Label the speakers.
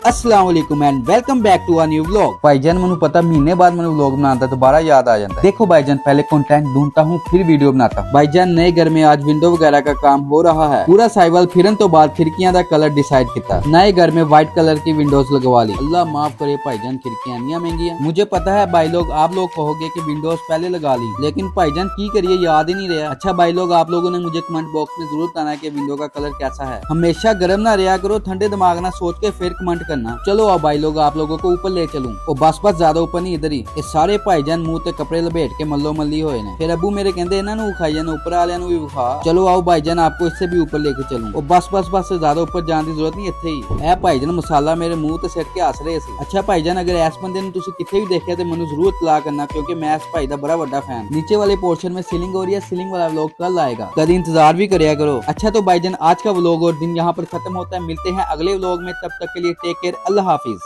Speaker 1: अस्सलाम वालेकुम and welcome back to a new vlog. भाईजान मैंने पता महीने बाद मैंने व्लॉग बनाता दोबारा याद आ जाता है। देखो भाईजान पहले कंटेंट ढूंढता हूँ फिर वीडियो बनाता हूँ। भाईजान नए घर में आज विंडो वगैरह का काम हो रहा है। पूरा साइवल फिरन तो बाद खिड़कियां दा कलर डिसाइड किया। नए घर में व्हाइट कलर की विंडोज लगवा ली। अल्लाह माफ करे भाईजान खिड़कियां नहीं महंगी। मुझे पता है भाई लोग आप लोग कहोगे कि विंडोज पहले लगा ली, लेकिन भाईजान की करिए याद ही नहीं रहा। अच्छा भाई लोग आप लोगों ने मुझे कमेंट बॉक्स में जरूर बताना कि विंडो का कलर कैसा है। हमेशा गर्म ना रहा करो, ठंडे दिमाग ना सोच के फिर कमेंट करना। चलो अब भाई लोग आप लोगों को ऊपर ले चलूं। ओ बस ज्यादा ऊपर नहीं, इधर ही। ये सारे भाईजान मुंह ते कपड़े लपेट के मल्लो मल्ली होए ने। फिर अबू मेरे कहंदे इन्हां नूं विखाई जाने, ऊपर वालियां नूं भी विखा। चलो आओ भाईजान आपको इससे भी ऊपर लेके चलूं। ओ बस ज्यादा ऊपर जाने की जरूरत नहीं, इत्थे ही है। भाईजान मसाला मेरे मुंह ते सिट के हस रहे सी। अच्छा भाईजान अगर इस बंदे नूं तुसीं किथे भी देखिया ते मैनूं जरूर इतला करना, क्योंकि मैं इस भाई दा बड़ा बड़ा फैन। नीचे वाले पोर्शन में सीलिंग हो रही है, सीलिंग वाला व्लॉग कल आएगा, कभी इंतजार भी करिया करो। अच्छा तो भाईजान आज का व्लॉग और दिन यहाँ पर खत्म होता है। मिलते हैं अगले व्लॉग में, तब तक के लिए टेक केयर, अल्लाह हाफिज।